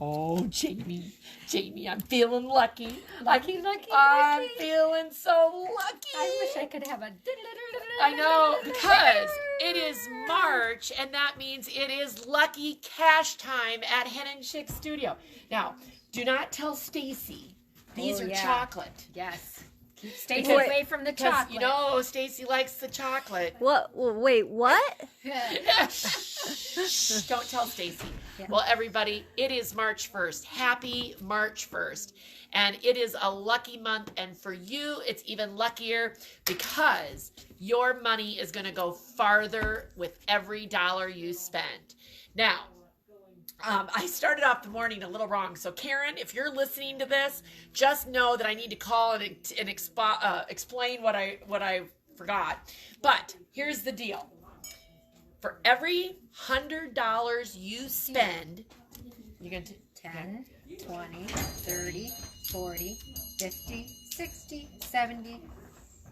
Oh, Jamie, I'm feeling lucky. Lucky. I'm feeling so lucky. I wish I could have a... I know, because it is March, and that means it is lucky cash time at Hen Chicks Studio. Now, do not tell Stacy. These are chocolate. Yes. Keep Stacy away from the chocolate. You know, Stacy likes the chocolate. What? Wait, what? Shh, don't tell Stacy. Yeah. Well, everybody, it is March 1st. Happy March 1st. And it is a lucky month. And for you, it's even luckier because your money is going to go farther with every dollar you spend. Now, I started off the morning a little wrong. So, Karen, if you're listening to this, just know that I need to call and explain what I forgot. But here's the deal. For every $100 you spend, you're going to 10, 20, 30, 40, 50, 60, 70,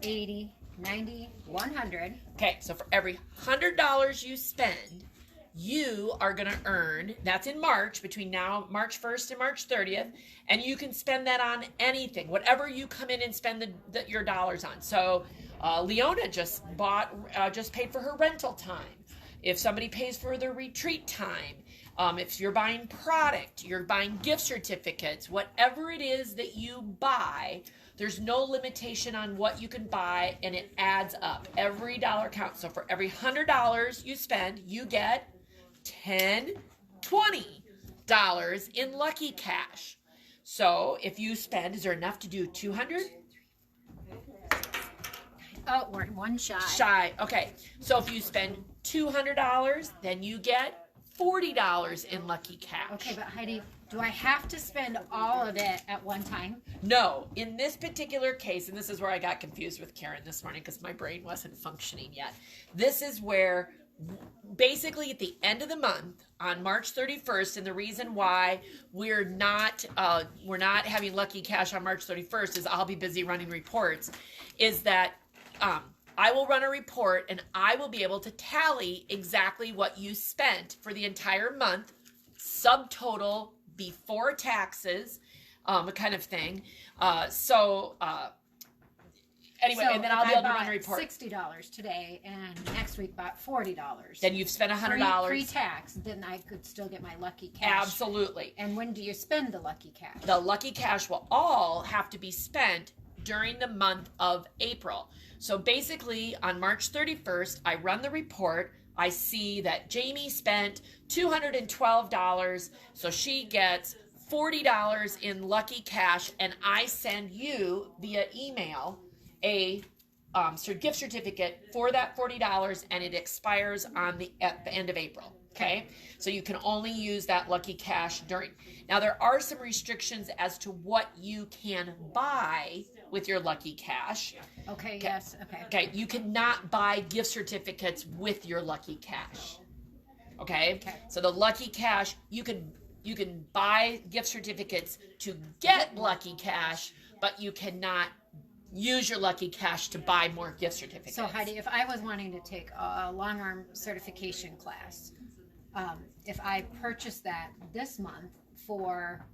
80, 90, 100. Okay, so for every $100 you spend, you are going to earn, that's in March, between now, March 1st and March 30th, and you can spend that on anything, whatever you come in and spend your dollars on. So Leona just paid for her rental time. If somebody pays for their retreat time, if you're buying product, you're buying gift certificates, whatever it is that you buy, there's no limitation on what you can buy, and it adds up. Every dollar counts. So for every $100 you spend, you get $10, $20 in lucky cash. So if you spend, is there enough to do 200? Oh, we're one shy. Shy. Okay. So if you spend $200, then you get $40 in lucky cash. Okay, but Heidi, do I have to spend all of it at one time? No. In this particular case, and this is where I got confused with Karen this morning because my brain wasn't functioning yet. This is where basically at the end of the month on March 31st, and the reason why we're not having lucky cash on March 31st is I'll be busy running reports, is that I will run a report and I will be able to tally exactly what you spent for the entire month, subtotal before taxes, kind of thing. Anyway, So and then I'll be able to run a report. $60 today, and next week bought $40. Then you've spent $100. Pre-tax, then I could still get my lucky cash. Absolutely. And when do you spend the lucky cash? The lucky cash will all have to be spent during the month of April. So basically, on March 31st, I run the report. I see that Jamie spent $212, so she gets $40 in lucky cash, and I send you via email a gift certificate for that $40, and it expires at the end of April. Okay, so you can only use that lucky cash during. Now there are some restrictions as to what you can buy with your lucky cash. Okay. Yes. Okay. Okay, you cannot buy gift certificates with your lucky cash. Okay. So the lucky cash, you can buy gift certificates to get lucky cash, but you cannot use your lucky cash to buy more gift certificates. So Heidi, if I was wanting to take a long arm certification class, if I purchase that this month for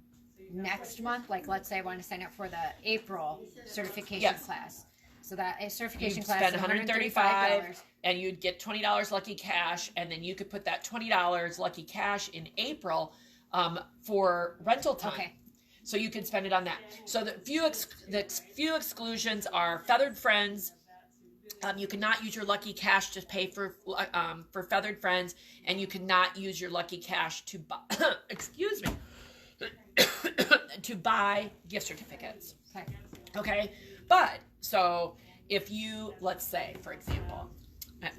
next month, like let's say I want to sign up for the April certification class. So that a certification class is $135, and you'd get $20 lucky cash, and then you could put that $20 lucky cash in April for rental time. Okay. So you can spend it on that. So the few exclusions are feathered friends. You cannot use your lucky cash to pay for feathered friends, and you cannot use your lucky cash to buy, excuse me, to buy gift certificates. Okay. But so if you, let's say, for example,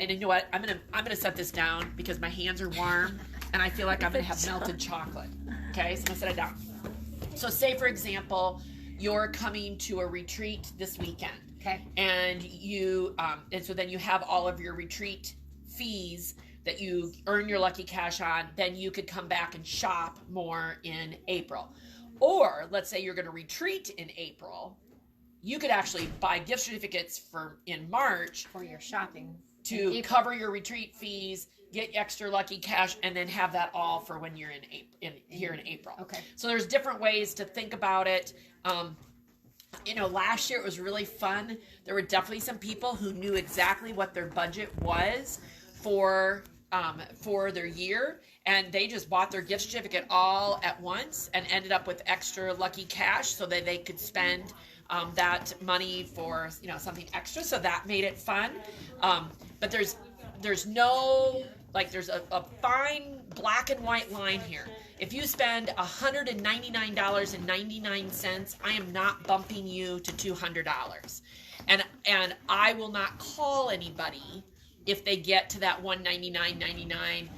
and you know what, I'm gonna set this down because my hands are warm and I feel like I'm gonna have melted chocolate. Okay, so I'm gonna set it down. So say, for example, you're coming to a retreat this weekend. Okay. And and so then you have all of your retreat fees that you earn your lucky cash on, then you could come back and shop more in April. Or let's say you're going to retreat in April, you could actually buy gift certificates in March for your shopping to cover your retreat fees, get extra lucky cash, and then have that all for when you're here in April. Okay. So there's different ways to think about it. Last year it was really fun. There were definitely some people who knew exactly what their budget was for their year, and they just bought their gift certificate all at once and ended up with extra lucky cash so that they could spend that money for something extra. So that made it fun. But there's no, like, there's a fine black and white line here. If you spend $199.99, I am not bumping you to $200. And I will not call anybody if they get to that $199.99.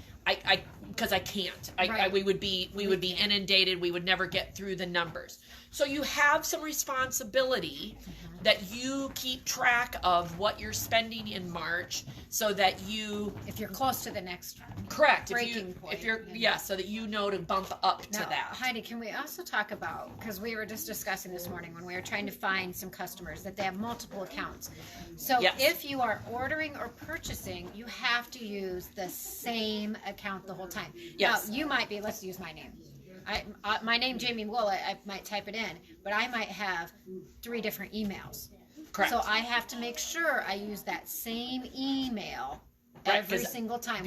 Because I can't. Right. We would be inundated. We would never get through the numbers. So you have some responsibility that you keep track of what you're spending in March, so that you, if you're close to the next correct, breaking point, if you're so that you know to bump up to now, that. Heidi, can we also talk about, because we were just discussing this morning when we were trying to find some customers that they have multiple accounts. So Yes. if you are ordering or purchasing, you have to use the same account the whole time. Yes. Now, you might be, let's use my name. My name, Jamie Willett, I might type it in, but I might have 3 different emails. Correct. So I have to make sure I use that same email Right, every single time.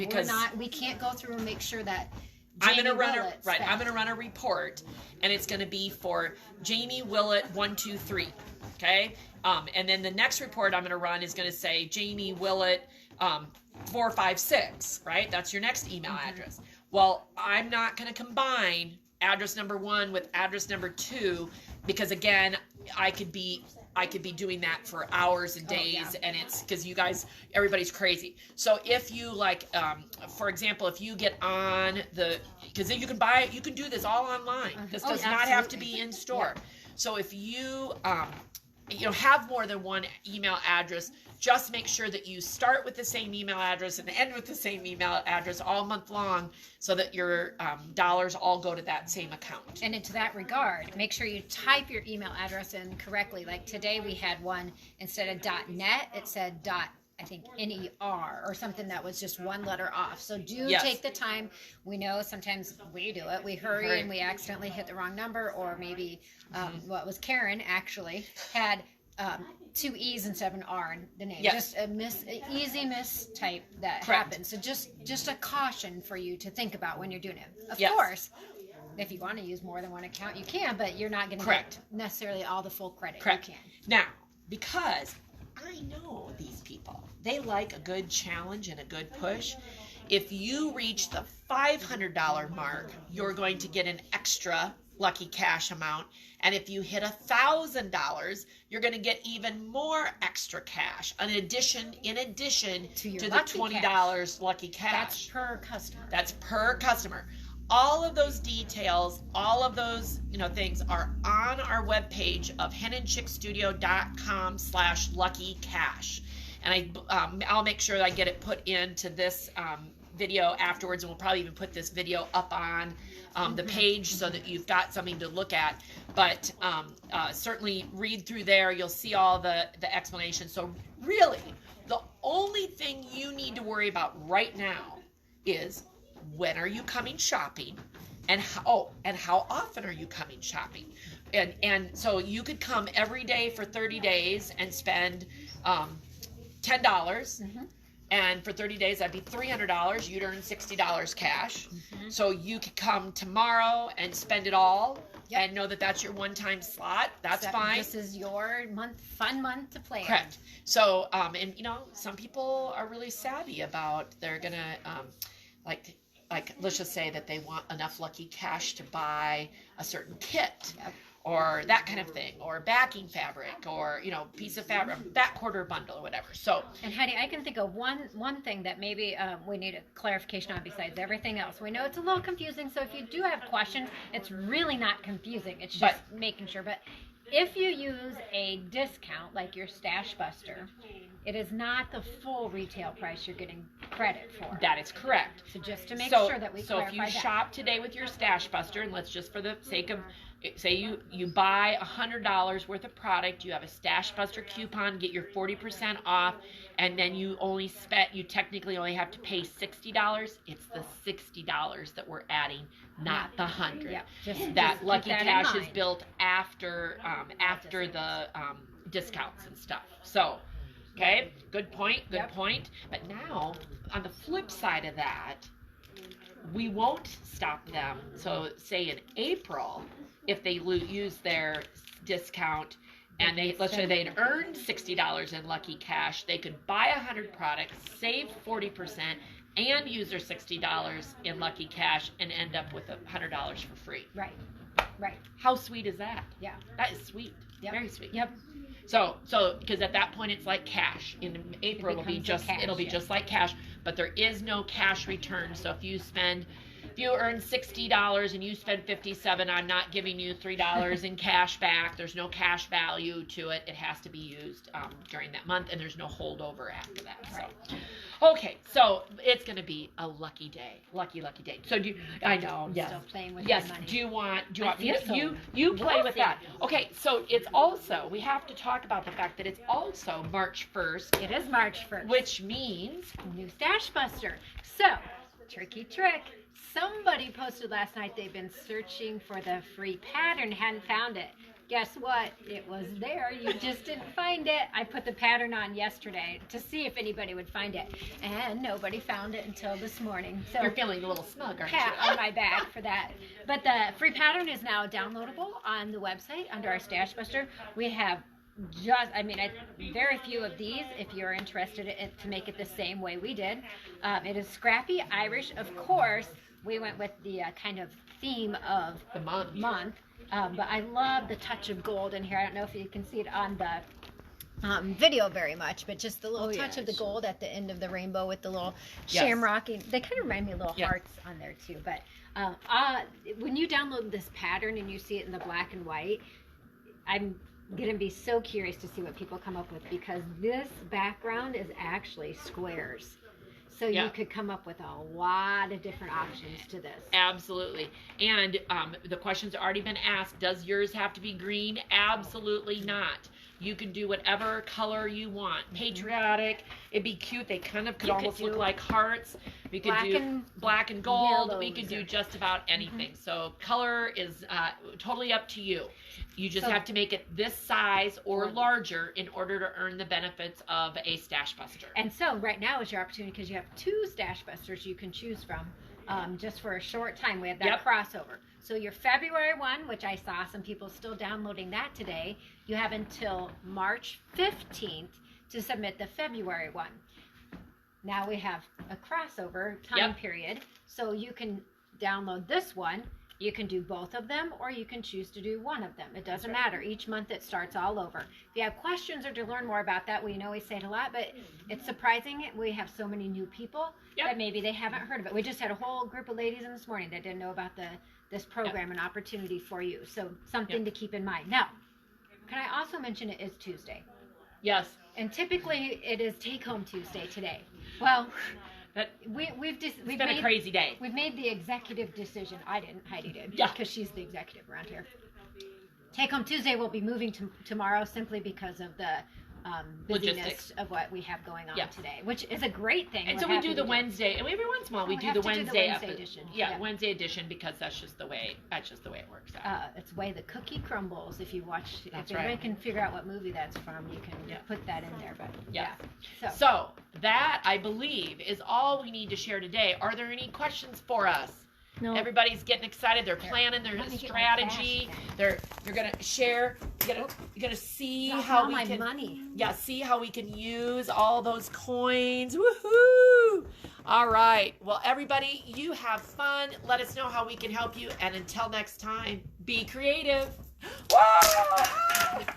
We can't go through and make sure that I'm Jamie gonna run Willett I'm gonna run a report, and it's gonna be for Jamie Willett 123. Okay. And then the next report I'm gonna run is gonna say Jamie Willett 456. Right. That's your next email address. Well, I'm not gonna combine address number 1 with address number 2, because again, I could be doing that for hours and days, and it's because everybody's crazy. So if you for example, if you get on because you can do this all online. This does not have to be in store. Yeah. So if you have more than one email address, just make sure that you start with the same email address and end with the same email address all month long, so that your dollars all go to that same account. And into that regard, make sure you type your email address in correctly. Like today we had one, instead of .net, it said .NER or something that was just one letter off. So take the time. We know sometimes we do it. We hurry and we accidentally hit the wrong number, or maybe what was Karen actually had 2 E's instead of an R in the name. Yes. Just easy mistype that happens. So just a caution for you to think about when you're doing it. Of course, if you want to use more than one account, you can, but you're not going to get necessarily all the full credit. Correct. You can. Now, because I know these people, they like a good challenge and a good push. If you reach the $500 mark, you're going to get an extra lucky cash amount. And if you hit $1,000, you're going to get even more extra cash in addition to the $20 lucky cash. That's per customer. That's per customer. All of those details, all of those things are on our webpage of henandchicksstudio.com/luckycash. And I'll make sure that I get it put into this video afterwards, and we'll probably even put this video up on the page so that you've got something to look at. But certainly read through there. You'll see all the explanation. So really, the only thing you need to worry about right now is, when are you coming shopping, and how often are you coming shopping? And so you could come every day for 30 days and spend $10. And for 30 days, that'd be $300. You'd earn $60 cash. So you could come tomorrow and spend it all and know that that's your one-time slot. That's fine. This is your fun month to play. Correct. So, and some people are really savvy about, they're going to, like let's just say that they want enough lucky cash to buy a certain kit. Or that kind of thing, or backing fabric, or piece of fabric, back quarter bundle, or whatever. So, and Heidi, I can think of one thing that maybe we need a clarification on besides everything else. We know it's a little confusing, so if you do have questions, it's really not confusing. It's just making sure. But if you use a discount like your Stash Buster, it is not the full retail price you're getting credit for. That is correct. So just to make sure that we clarify if you shop today with your Stash Buster, and let's just for the sake of say you buy $100 worth of product, you have a Stash Buster coupon, get your 40% off, and then you technically only have to pay $60. It's the $60 that we're adding, not the 100. Yep. That Lucky keep that in Cash is mind. built after the discounts and stuff. So, okay, good point. But now, on the flip side of that, we won't stop them. So, say in April, if they use their discount and let's say they'd earned $60 in Lucky Cash, they could buy 100 products, save 40%, and use their $60 in Lucky Cash and end up with $100 for free. Right. How sweet is that? Yeah. That is sweet. Yep. Very sweet. Yep. So because at that point it's like cash. In April it'll be just like cash, but there is no cash return. So if you earn $60 and you spend $57, I'm not giving you $3 in cash back. There's no cash value to it. It has to be used during that month, and there's no holdover after that. Right. So, okay, so it's going to be a lucky day, lucky day. So I know, yes, still playing with yes. my money. Do you want so you play with wealthy. that? Okay, so it's also, we have to talk about the fact that it's also March 1st. It is March 1st. Which means new Stash Buster. So, tricky trick. Somebody posted last night they've been searching for the free pattern, hadn't found it. Guess what? It was there. You just didn't find it. I put the pattern on yesterday to see if anybody would find it, and nobody found it until this morning. So you're feeling a little smug, aren't you? pat on my back for that. But the free pattern is now downloadable on the website under our Stash Buster. We have very few of these if you're interested to make it the same way we did. It is scrappy Irish, of course. We went with the kind of theme of the month. But I love the touch of gold in here. I don't know if you can see it on the video very much, but just the little touch of the gold at the end of the rainbow with the little shamrock. They kind of remind me of little hearts on there too. But when you download this pattern and you see it in the black and white, I'm going to be so curious to see what people come up with, because this background is actually squares. So you could come up with a lot of different options to this. Absolutely. And the question's already been asked. Does yours have to be green? Absolutely not. You can do whatever color you want. Patriotic. It'd be cute. They kind of could almost look like hearts. We could do black and gold. We could do just about anything. So color is totally up to you. You just have to make it this size or larger in order to earn the benefits of a Stash Buster. And so right now is your opportunity, because you have 2 Stash Busters you can choose from just for a short time. We have that crossover. So your February one, which I saw some people still downloading that today, you have until March 15th to submit the February one. Now we have a crossover time period, so you can download this one. You can do both of them, or you can choose to do one of them. It doesn't matter. Each month it starts all over. If you have questions or to learn more about that, we know we say it a lot, but it's surprising. We have so many new people that maybe they haven't heard of it. We just had a whole group of ladies in this morning that didn't know about this program and opportunity for you. So something to keep in mind. Now, can I also mention it is Tuesday? Yes. And typically it is Take-Home Tuesday today. Well, it's been a crazy day. We've made the executive decision. I didn't. Heidi did. Yeah. Because she's the executive around here. Take Home Tuesday will be moving to tomorrow, simply because of the busyness logistics of what we have going on today, which is a great thing. And so we do the Wednesday, and every once in a while we do the Wednesday edition. Wednesday edition, because that's just the way it works out. It's the way the cookie crumbles. If you watch, if anybody can figure out what movie that's from, you can put that in there. But so that, I believe, is all we need to share today. Are there any questions for us? No. Everybody's getting excited. They're planning their strategy. They're gonna share. You're gonna see how we can money. Yeah, see how we can use all those coins. Woohoo! All right. Well, everybody, you have fun. Let us know how we can help you. And until next time, be creative. Whoa!